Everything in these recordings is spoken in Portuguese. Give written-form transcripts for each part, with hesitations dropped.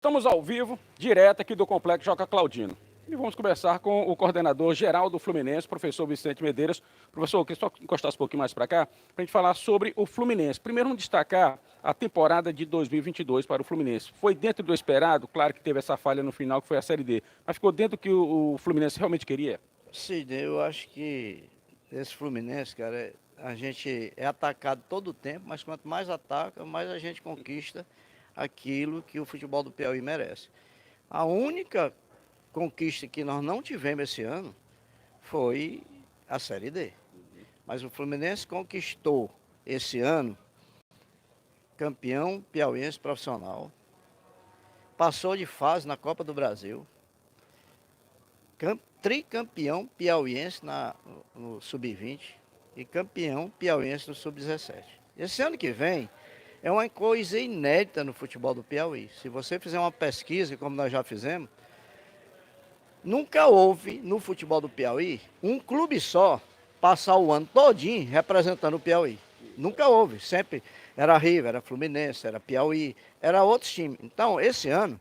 Estamos ao vivo, direto aqui do Complexo Joca Claudino. E vamos conversar com o coordenador geral do Fluminense, professor Vicente Medeiros. Professor, eu queria só encostar um pouquinho mais para cá, para a gente falar sobre o Fluminense. Primeiro, vamos destacar a temporada de 2022 para o Fluminense. Foi dentro do esperado, claro que teve essa falha no final, que foi a Série D, mas ficou dentro do que o Fluminense realmente queria? Sidney, eu acho que esse Fluminense, cara, a gente é atacado todo o tempo, mas quanto mais ataca, mais a gente conquista aquilo que o futebol do Piauí merece. A única conquista que nós não tivemos esse ano foi a Série D. Mas o Fluminense conquistou esse ano campeão piauiense profissional, passou de fase na Copa do Brasil, tricampeão piauiense no Sub-20 e campeão piauiense no Sub-17. Esse ano que vem é uma coisa inédita no futebol do Piauí. Se você fizer uma pesquisa, como nós já fizemos, nunca houve no futebol do Piauí um clube só passar o ano todinho representando o Piauí. Nunca houve. Sempre era River, era Fluminense, era Piauí, era outros times. Então, esse ano,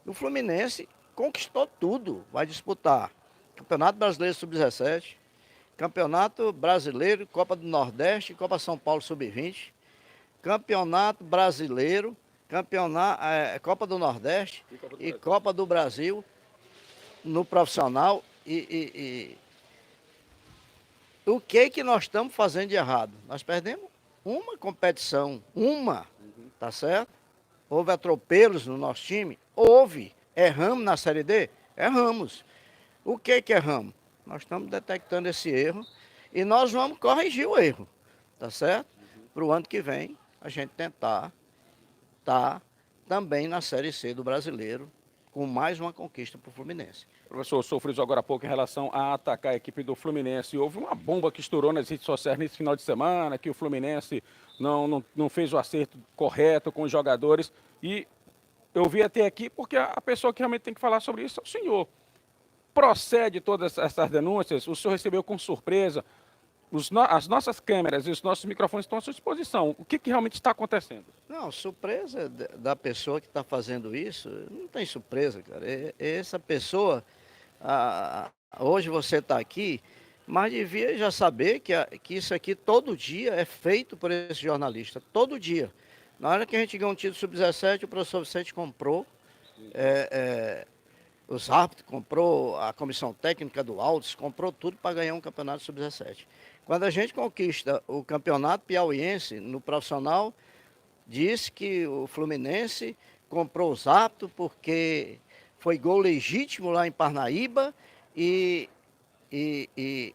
o Fluminense conquistou tudo. Vai disputar Campeonato Brasileiro Sub-17, Campeonato Brasileiro, Copa do Nordeste, Copa São Paulo Sub-20, Campeonato Brasileiro, Copa do Nordeste e Copa do Brasil no profissional. O que nós estamos fazendo de errado? Nós perdemos uma competição, tá certo? Houve atropelos no nosso time? Houve. Erramos na Série D? Erramos. O que erramos? Nós estamos detectando esse erro e nós vamos corrigir o erro, tá certo? Para o ano que vem, a gente tentar estar também na Série C do Brasileiro, com mais uma conquista para o Fluminense. Professor, o senhor frisou agora há pouco em relação a atacar a equipe do Fluminense. Houve uma bomba que estourou nas redes sociais nesse final de semana, que o Fluminense não fez o acerto correto com os jogadores. E eu vi até aqui porque a pessoa que realmente tem que falar sobre isso é o senhor. Procede todas essas denúncias? O senhor recebeu com surpresa? As nossas câmeras e os nossos microfones estão à sua disposição. O que realmente está acontecendo? Não, surpresa da pessoa que está fazendo isso, não tem surpresa, cara. Essa pessoa, hoje você está aqui, mas devia já saber que isso aqui todo dia é feito por esse jornalista, todo dia. Na hora que a gente ganhou um título sub-17, o professor Vicente comprou, os árbitros comprou, a comissão técnica do Altos comprou tudo para ganhar um campeonato sub-17. Quando a gente conquista o campeonato piauiense no profissional, disse que o Fluminense comprou os árbitros porque foi gol legítimo lá em Parnaíba e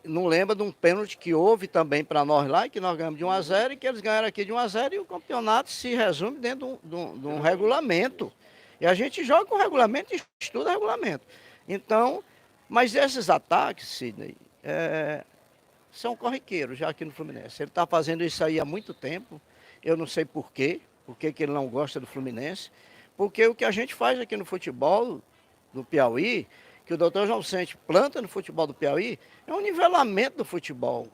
não lembra de um pênalti que houve também para nós lá, que nós ganhamos de 1-0 e que eles ganharam aqui de 1-0 e o campeonato se resume dentro de um regulamento. E a gente joga com o regulamento e estuda o regulamento. Então, mas esses ataques, Sidney, são corriqueiros já aqui no Fluminense. Ele está fazendo isso aí há muito tempo. Eu não sei por que ele não gosta do Fluminense. Porque o que a gente faz aqui no futebol do Piauí, que o doutor João Vicente planta no futebol do Piauí, é um nivelamento do futebol.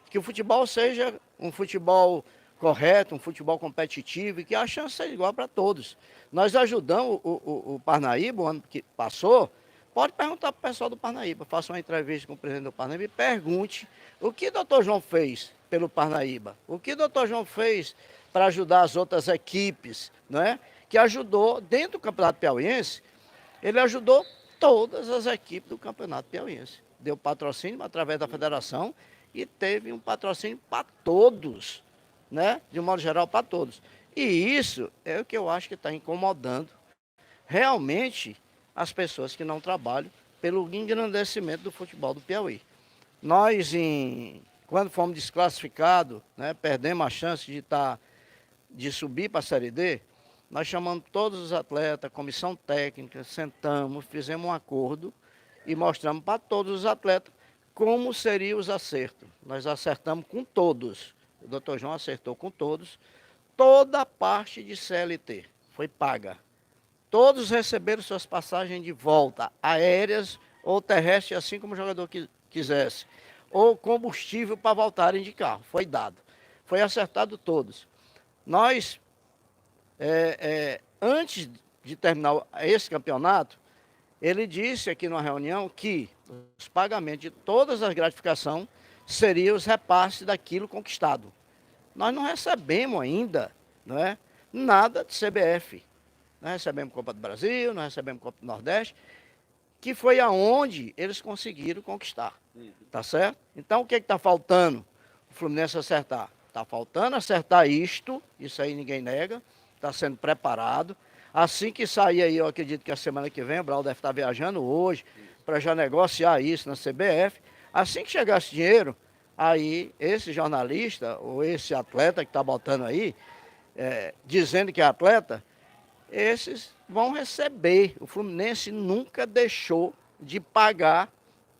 Que o futebol seja um futebol correto, um futebol competitivo e que a chance seja igual para todos. Nós ajudamos o Parnaíba, o ano que passou. Pode perguntar para o pessoal do Parnaíba, faça uma entrevista com o presidente do Parnaíba e pergunte o que o doutor João fez pelo Parnaíba, o que o doutor João fez para ajudar as outras equipes, não é? Que ajudou, dentro do Campeonato Piauiense, ele ajudou todas as equipes do Campeonato Piauiense. Deu patrocínio através da federação e teve um patrocínio para todos, né? De um modo geral, para todos. E isso é o que eu acho que está incomodando realmente as pessoas que não trabalham pelo engrandecimento do futebol do Piauí. Nós, quando fomos desclassificados, né, perdemos a chance de subir para a Série D, nós chamamos todos os atletas, comissão técnica, sentamos, fizemos um acordo e mostramos para todos os atletas como seriam os acertos. Nós acertamos com todos. O doutor João acertou com todos. Toda a parte de CLT foi paga. Todos receberam suas passagens de volta, aéreas ou terrestres, assim como o jogador quisesse. Ou combustível para voltarem de carro. Foi dado. Foi acertado todos. Nós, antes de terminar esse campeonato, ele disse aqui numa reunião que os pagamentos de todas as gratificações seriam os repasses daquilo conquistado. Nós não recebemos ainda, não é, nada de CBF. Nós recebemos Copa do Brasil, nós recebemos Copa do Nordeste, que foi aonde eles conseguiram conquistar. Tá certo? Então o que está faltando o Fluminense acertar? Está faltando acertar isto, isso aí ninguém nega, está sendo preparado. Assim que sair aí, eu acredito que a semana que vem, o Brau deve estar viajando hoje, para já negociar isso na CBF. Assim que chegar esse dinheiro, aí esse jornalista, ou esse atleta que está botando aí, dizendo que é atleta, esses vão receber. O Fluminense nunca deixou de pagar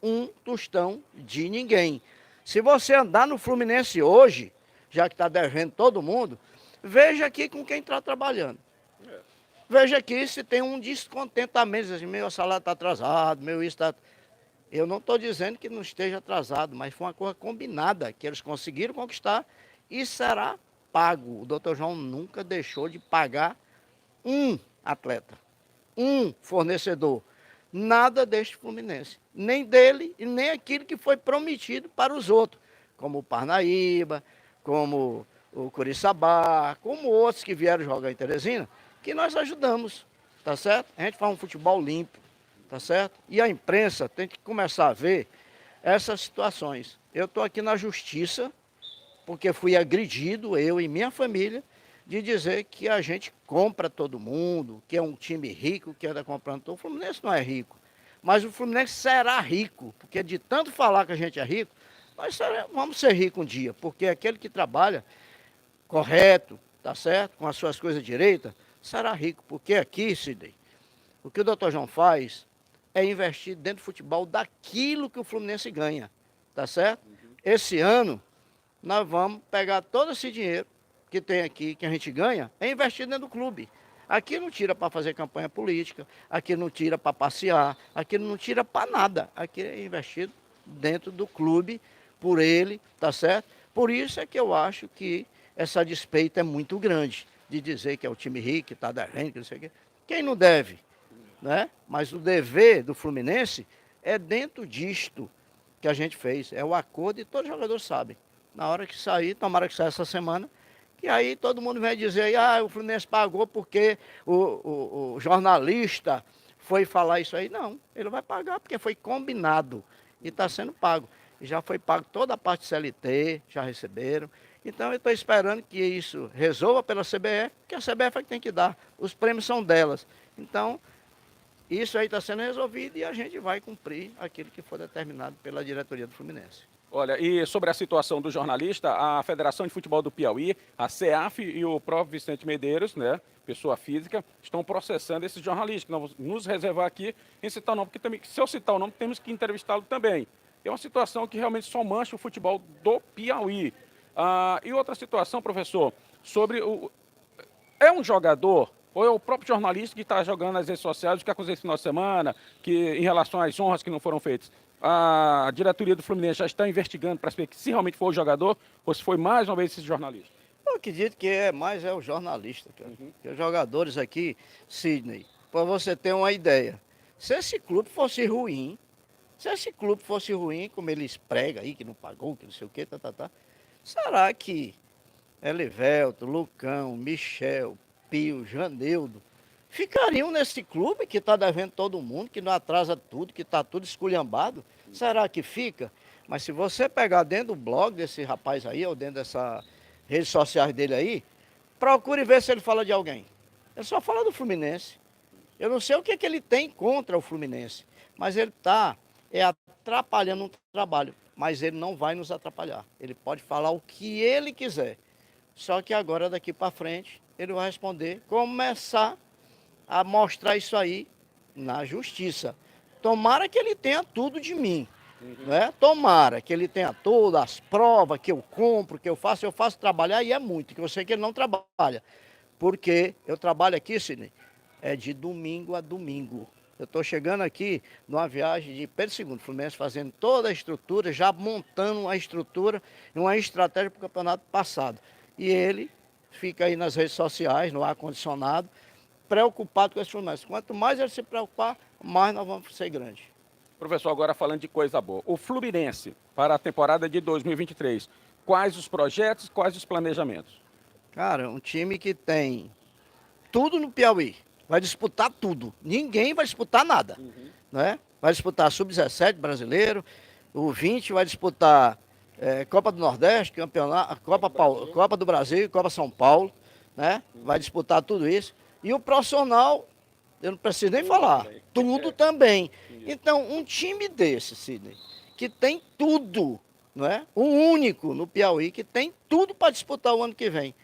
um tostão de ninguém. Se você andar no Fluminense hoje, já que está devendo todo mundo, veja aqui com quem está trabalhando. Veja aqui se tem um descontentamento, assim, meu salário está atrasado, meu isso está... Eu não estou dizendo que não esteja atrasado, mas foi uma coisa combinada, que eles conseguiram conquistar e será pago. O doutor João nunca deixou de pagar um atleta, um fornecedor. Nada deste Fluminense, nem dele e nem aquilo que foi prometido para os outros, como o Parnaíba, como o Curiçaba, como outros que vieram jogar em Teresina, que nós ajudamos, tá certo? A gente faz um futebol limpo, tá certo? E a imprensa tem que começar a ver essas situações. Eu estou aqui na justiça, porque fui agredido, eu e minha família, de dizer que a gente compra todo mundo, que é um time rico, que anda comprando todo. O Fluminense não é rico, mas o Fluminense será rico, porque de tanto falar que a gente é rico, vamos ser ricos um dia, porque aquele que trabalha correto, tá certo, com as suas coisas direitas, será rico, porque aqui, Sidney, o que o doutor João faz é investir dentro do futebol daquilo que o Fluminense ganha, tá certo? Esse ano, nós vamos pegar todo esse dinheiro que tem aqui, que a gente ganha, é investido dentro do clube. Aqui não tira para fazer campanha política, aqui não tira para passear, aqui não tira para nada. Aqui é investido dentro do clube, por ele, tá certo? Por isso é que eu acho que essa despeita é muito grande, de dizer que é o time rico, que está devendo, que não sei o quê. Quem não deve, né? Mas o dever do Fluminense é dentro disto que a gente fez. É o acordo e todos os jogadores sabem. Na hora que sair, tomara que saia essa semana, que aí todo mundo vem dizer, o Fluminense pagou porque o jornalista foi falar isso aí. Não, ele vai pagar porque foi combinado e está sendo pago. E já foi pago toda a parte CLT, já receberam. Então eu estou esperando que isso resolva pela CBF, que a CBF é que tem que dar. Os prêmios são delas. Então, isso aí está sendo resolvido e a gente vai cumprir aquilo que foi determinado pela diretoria do Fluminense. Olha, e sobre a situação do jornalista, a Federação de Futebol do Piauí, a CEAF e o próprio Vicente Medeiros, né, pessoa física, estão processando esses jornalistas, que nós vamos nos reservar aqui em citar o nome, porque também, se eu citar o nome, temos que entrevistá-lo também. É uma situação que realmente só mancha o futebol do Piauí. E outra situação, professor, sobre o... É um jogador, ou é o próprio jornalista que está jogando nas redes sociais, o que aconteceu esse final de semana, que, em relação às honras que não foram feitas? A diretoria do Fluminense já está investigando para saber se realmente foi o jogador ou se foi mais uma vez esse jornalista? Eu acredito que é mais o jornalista, cara. Porque os jogadores aqui, Sidney, para você ter uma ideia, se esse clube fosse ruim, como eles pregam aí, que não pagou, que não sei o quê, será que Elivelto, Lucão, Michel, Pio, Janeudo, ficariam nesse clube que está devendo todo mundo, que não atrasa tudo, que está tudo esculhambado? Será que fica? Mas se você pegar dentro do blog desse rapaz aí, ou dentro dessas redes sociais dele aí, procure ver se ele fala de alguém. Ele só fala do Fluminense. Eu não sei o que ele tem contra o Fluminense, mas ele está atrapalhando o trabalho. Mas ele não vai nos atrapalhar. Ele pode falar o que ele quiser. Só que agora, daqui para frente, ele vai responder, começar a mostrar isso aí na justiça. Tomara que ele tenha tudo de mim, né? Tomara que ele tenha todas as provas que eu compro, que eu faço trabalhar e é muito, que eu sei que ele não trabalha. Porque eu trabalho aqui, Sidney, é de domingo a domingo. Eu estou chegando aqui numa viagem de Pedro II, Fluminense, fazendo toda a estrutura, já montando uma estrutura e uma estratégia para o campeonato passado. E ele fica aí nas redes sociais, no ar-condicionado, preocupado com esse Fluminense. Quanto mais ele se preocupar, mais nós vamos ser grandes. Professor, agora falando de coisa boa. O Fluminense, para a temporada de 2023, quais os projetos, quais os planejamentos? Cara, um time que tem tudo no Piauí. Vai disputar tudo. Ninguém vai disputar nada. Né? Vai disputar Sub-17 brasileiro, o 20 vai disputar Copa do Nordeste, campeonato, Copa do Brasil, Copa São Paulo, né? Vai disputar tudo isso. E o profissional, eu não preciso nem falar, tudo também. Então, um time desse, Sidney, que tem tudo, não é? O único no Piauí que tem tudo para disputar o ano que vem.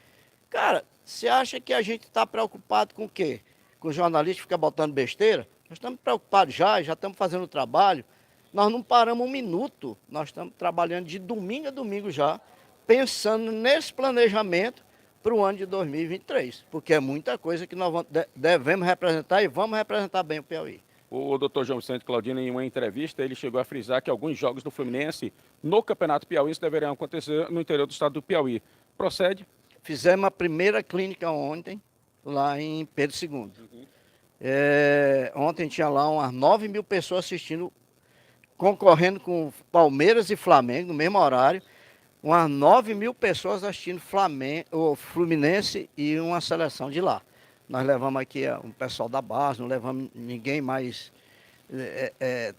Cara, você acha que a gente está preocupado com o quê? Com o jornalista ficar botando besteira? Nós estamos preocupados já estamos fazendo o trabalho. Nós não paramos um minuto, nós estamos trabalhando de domingo a domingo já, pensando nesse planejamento para o ano de 2023, porque é muita coisa que nós devemos representar e vamos representar bem o Piauí. O doutor João Vicente Claudino, em uma entrevista, ele chegou a frisar que alguns jogos do Fluminense no Campeonato Piauí deveriam acontecer no interior do estado do Piauí. Procede? Fizemos a primeira clínica ontem, lá em Pedro II. Ontem tinha lá umas 9 mil pessoas assistindo, concorrendo com Palmeiras e Flamengo no mesmo horário. Umas 9 mil pessoas assistindo Fluminense e uma seleção de lá. Nós levamos aqui um pessoal da base, não levamos ninguém mais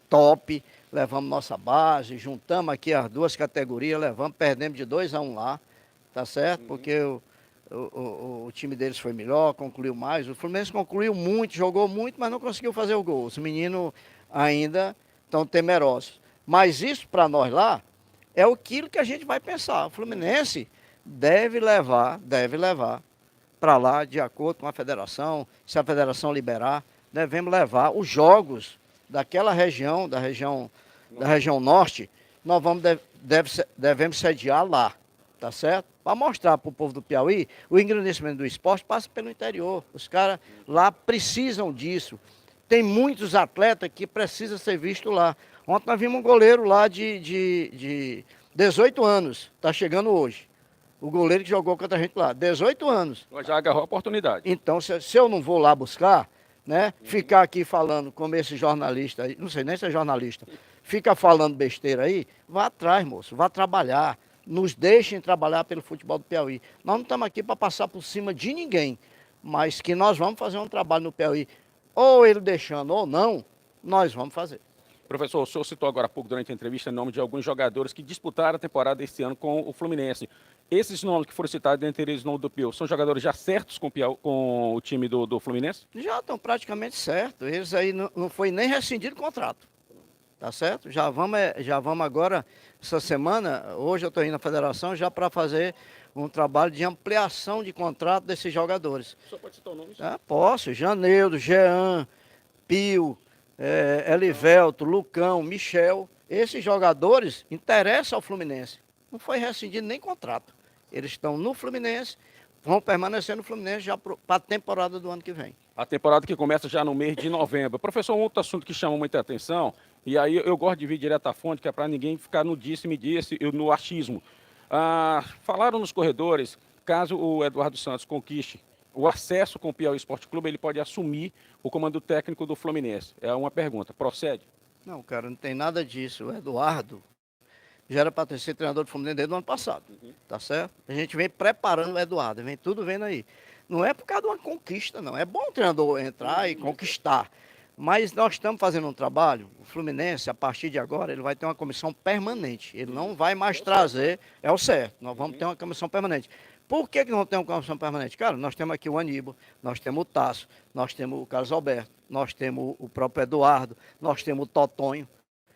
top, levamos nossa base, juntamos aqui as duas categorias, perdemos de 2-1 lá, tá certo? Porque o time deles foi melhor, concluiu mais. O Fluminense concluiu muito, jogou muito, mas não conseguiu fazer o gol. Os meninos ainda estão temerosos. Mas isso para nós lá é aquilo que a gente vai pensar. O Fluminense deve levar para lá, de acordo com a federação, se a federação liberar, devemos levar os jogos daquela região, da região norte, nós devemos sediar lá, tá certo? Para mostrar para o povo do Piauí, o engrandecimento do esporte passa pelo interior. Os caras lá precisam disso. Tem muitos atletas que precisam ser vistos lá. Ontem nós vimos um goleiro lá de 18 anos, está chegando hoje. O goleiro que jogou contra a gente lá, 18 anos. Já agarrou a oportunidade. Então, se eu não vou lá buscar, né, ficar aqui falando como esse jornalista aí, não sei nem se é jornalista, fica falando besteira aí, vá atrás, moço, vá trabalhar. Nos deixem trabalhar pelo futebol do Piauí. Nós não estamos aqui para passar por cima de ninguém, mas que nós vamos fazer um trabalho no Piauí, ou ele deixando ou não, nós vamos fazer. Professor, o senhor citou agora há pouco durante a entrevista o nome de alguns jogadores que disputaram a temporada esse ano com o Fluminense. Esses nomes que foram citados, entre eles o nome do Pio, são jogadores já certos com o time do Fluminense? Já estão praticamente certos. Eles aí não foi nem rescindido o contrato. Tá certo? Já vamos agora, essa semana, hoje eu estou indo na federação já para fazer um trabalho de ampliação de contrato desses jogadores. O senhor pode citar o nome? Posso. Janeiro, Jean, Pio, Elivelto, Lucão, Michel. Esses jogadores interessam ao Fluminense. Não foi rescindido nem contrato. Eles estão no Fluminense, vão permanecer no Fluminense já para a temporada do ano que vem. A temporada que começa já no mês de novembro. Professor, um outro assunto que chama muita atenção, e aí eu gosto de vir direto à fonte, que é para ninguém ficar no disse-me-disse e no achismo. Falaram nos corredores, caso o Eduardo Santos conquiste o acesso com o Piauí Esporte Clube, ele pode assumir o comando técnico do Fluminense. É uma pergunta. Procede? Não, cara, não tem nada disso. O Eduardo já era para ter sido treinador do Fluminense desde o ano passado, tá certo? A gente vem preparando o Eduardo, vem tudo vendo aí. Não é por causa de uma conquista, não. É bom o treinador entrar e conquistar. Mas nós estamos fazendo um trabalho, o Fluminense, a partir de agora, ele vai ter uma comissão permanente. Ele não vai mais trazer, é o certo, nós vamos ter uma comissão permanente. Por que não tem uma comissão permanente? Cara, nós temos aqui o Aníbal, nós temos o Tasso, nós temos o Carlos Alberto, nós temos o próprio Eduardo, nós temos o Totonho,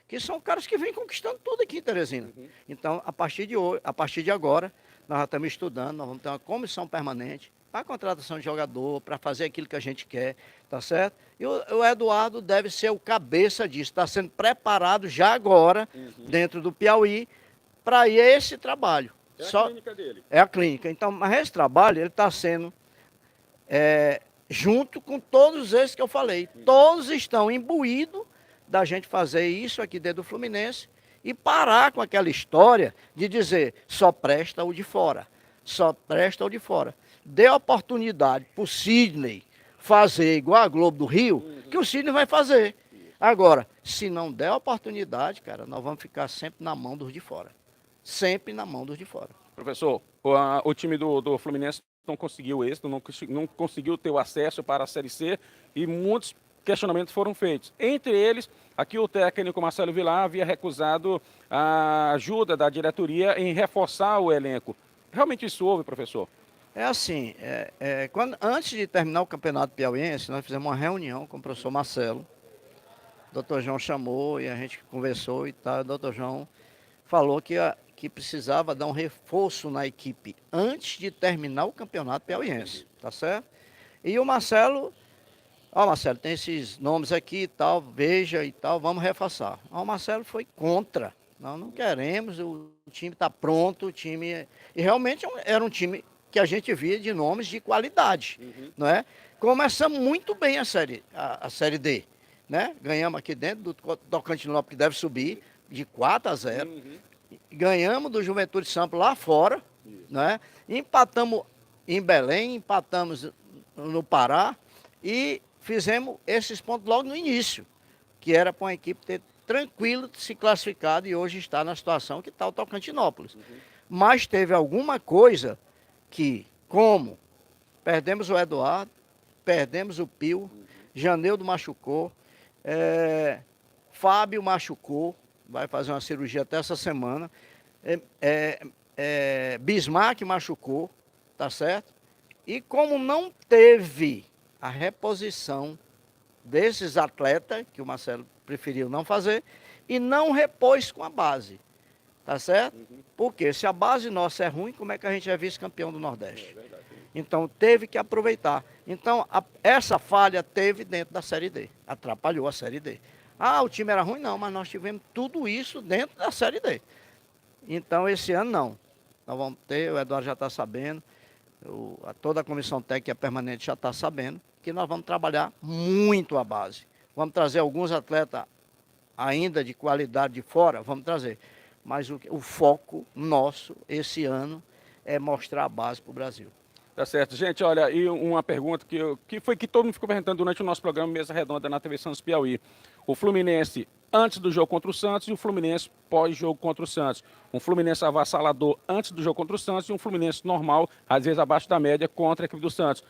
que são caras que vêm conquistando tudo aqui em Teresina. Então, a partir de agora, nós já estamos estudando, nós vamos ter uma comissão permanente para a contratação de jogador, para fazer aquilo que a gente quer, tá certo? E o Eduardo deve ser o cabeça disso, está sendo preparado já agora, dentro do Piauí, para esse trabalho. A clínica dele. É a clínica. Então, mas esse trabalho, ele está sendo junto com todos esses que eu falei. Todos estão imbuídos da gente fazer isso aqui dentro do Fluminense e parar com aquela história de dizer só presta o de fora. Só presta o de fora. Dê oportunidade para o Sidney fazer igual a Globo do Rio, que o Cine vai fazer. Agora, se não der oportunidade, cara, nós vamos ficar sempre na mão dos de fora. Sempre na mão dos de fora. Professor, o time do Fluminense não conseguiu êxito, não conseguiu ter o acesso para a Série C e muitos questionamentos foram feitos. Entre eles, aqui o técnico Marcelo Vilar havia recusado a ajuda da diretoria em reforçar o elenco. Realmente isso houve, professor? É assim, antes de terminar o Campeonato Piauiense, nós fizemos uma reunião com o professor Marcelo. O doutor João chamou e a gente conversou e tal. O doutor João falou que precisava dar um reforço na equipe antes de terminar o Campeonato Piauiense, tá certo? E o Marcelo, Marcelo, tem esses nomes aqui e tal, veja e tal, vamos reforçar. O Marcelo foi contra. Nós não queremos, o time está pronto, o time... E realmente era um time que a gente via de nomes de qualidade, não é? Começamos muito bem a série D, né? Ganhamos aqui dentro do Tocantinópolis, que deve subir, de 4-0. Ganhamos do Juventude Sampa lá fora, né? Empatamos em Belém, empatamos no Pará e fizemos esses pontos logo no início, que era para uma equipe ter tranquilo se classificado e hoje está na situação que está o Tocantinópolis. Mas teve alguma coisa que, como perdemos o Eduardo, perdemos o Pio, Janeudo machucou, Fábio machucou, vai fazer uma cirurgia até essa semana, Bismarck machucou, tá certo? E como não teve a reposição desses atletas, que o Marcelo preferiu não fazer, e não repôs com a base, tá certo? Porque se a base nossa é ruim, como é que a gente é vice-campeão do Nordeste? Então teve que aproveitar. Então essa falha teve dentro da Série D, atrapalhou a Série D. O time era ruim? Não, mas nós tivemos tudo isso dentro da Série D. Então esse ano não. Nós vamos ter, o Eduardo já está sabendo, toda a comissão técnica permanente já está sabendo, que nós vamos trabalhar muito a base. Vamos trazer alguns atletas ainda de qualidade de fora, vamos trazer. Mas o foco nosso esse ano é mostrar a base para o Brasil. Tá certo. Gente, olha, e uma pergunta que todo mundo ficou perguntando durante o nosso programa Mesa Redonda na TV Santos Piauí. O Fluminense antes do jogo contra o Santos e o Fluminense pós-jogo contra o Santos. Um Fluminense avassalador antes do jogo contra o Santos e um Fluminense normal, às vezes abaixo da média, contra a equipe do Santos.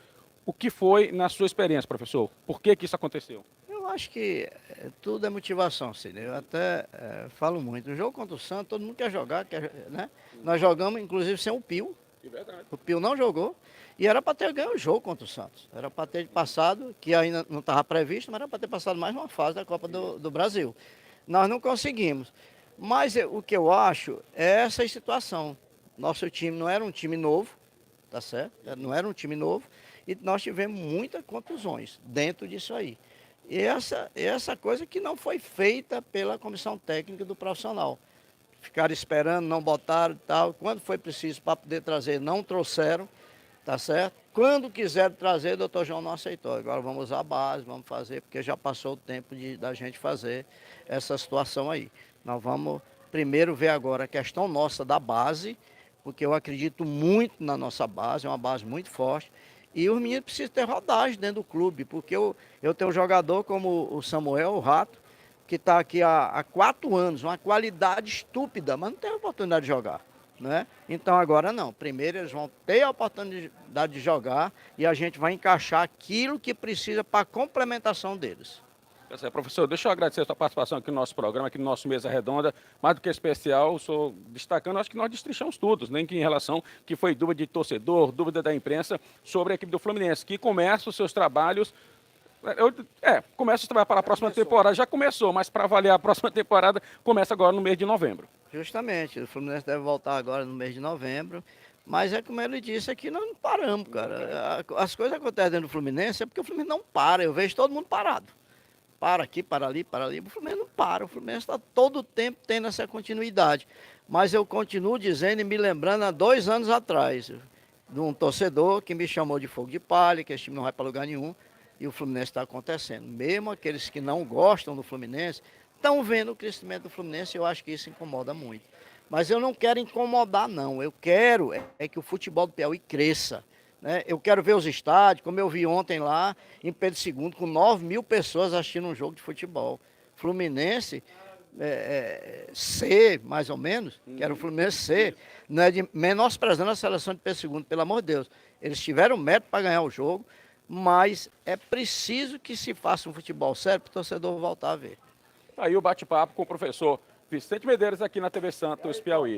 O que foi na sua experiência, professor? Por que isso aconteceu? Eu acho que tudo é motivação, Cid. Eu até falo muito. No jogo contra o Santos, todo mundo quer jogar, né? Nós jogamos, inclusive, sem o Pio. O Pio não jogou. E era para ter ganho o jogo contra o Santos. Era para ter passado, que ainda não estava previsto, mas era para ter passado mais uma fase da Copa do Brasil. Nós não conseguimos. Mas o que eu acho é essa situação. Nosso time não era um time novo, tá certo? Não era um time novo. E nós tivemos muitas contusões dentro disso aí. E essa coisa que não foi feita pela comissão técnica do profissional. Ficaram esperando, não botaram e tal. Quando foi preciso para poder trazer, não trouxeram. Tá certo? Quando quiser trazer, o doutor João não aceitou. Agora vamos usar a base, vamos fazer, porque já passou o tempo da gente fazer essa situação aí. Nós vamos primeiro ver agora a questão nossa da base, porque eu acredito muito na nossa base, é uma base muito forte. E os meninos precisam ter rodagem dentro do clube, porque eu tenho um jogador como o Samuel, o Rato, que está aqui há 4 anos, uma qualidade estúpida, mas não tem oportunidade de jogar. Né? Então agora não, primeiro eles vão ter a oportunidade de jogar e a gente vai encaixar aquilo que precisa para a complementação deles. Professor, deixa eu agradecer a sua participação aqui no nosso programa, aqui no nosso Mesa Redonda, mais do que especial, estou destacando, acho que nós destrinchamos todos, nem que em relação que foi dúvida de torcedor, dúvida da imprensa sobre a equipe do Fluminense, que começa os seus trabalhos. Começa a trabalhar para a próxima temporada, já começou, mas para avaliar a próxima temporada, começa agora no mês de novembro. Justamente, o Fluminense deve voltar agora no mês de novembro, mas é como ele disse aqui, nós não paramos, cara. As coisas acontecem dentro do Fluminense é porque o Fluminense não para, eu vejo todo mundo parado. Para aqui, para ali, para ali, o Fluminense não para, o Fluminense está todo o tempo tendo essa continuidade. Mas eu continuo dizendo e me lembrando há 2 anos atrás, de um torcedor que me chamou de fogo de palha, que esse time não vai para lugar nenhum, e o Fluminense está acontecendo. Mesmo aqueles que não gostam do Fluminense, estão vendo o crescimento do Fluminense e eu acho que isso incomoda muito. Mas eu não quero incomodar, não. Eu quero que o futebol do Piauí cresça. né? Eu quero ver os estádios, como eu vi ontem lá em Pedro II, com 9.000 pessoas assistindo um jogo de futebol. Fluminense C, mais ou menos, que era o Fluminense C, não é de menosprezando a seleção de Pedro II, pelo amor de Deus. Eles tiveram mérito para ganhar o jogo, mas é preciso que se faça um futebol sério para o torcedor voltar a ver. Aí o bate-papo com o professor Vicente Medeiros aqui na TV Santos Piauí.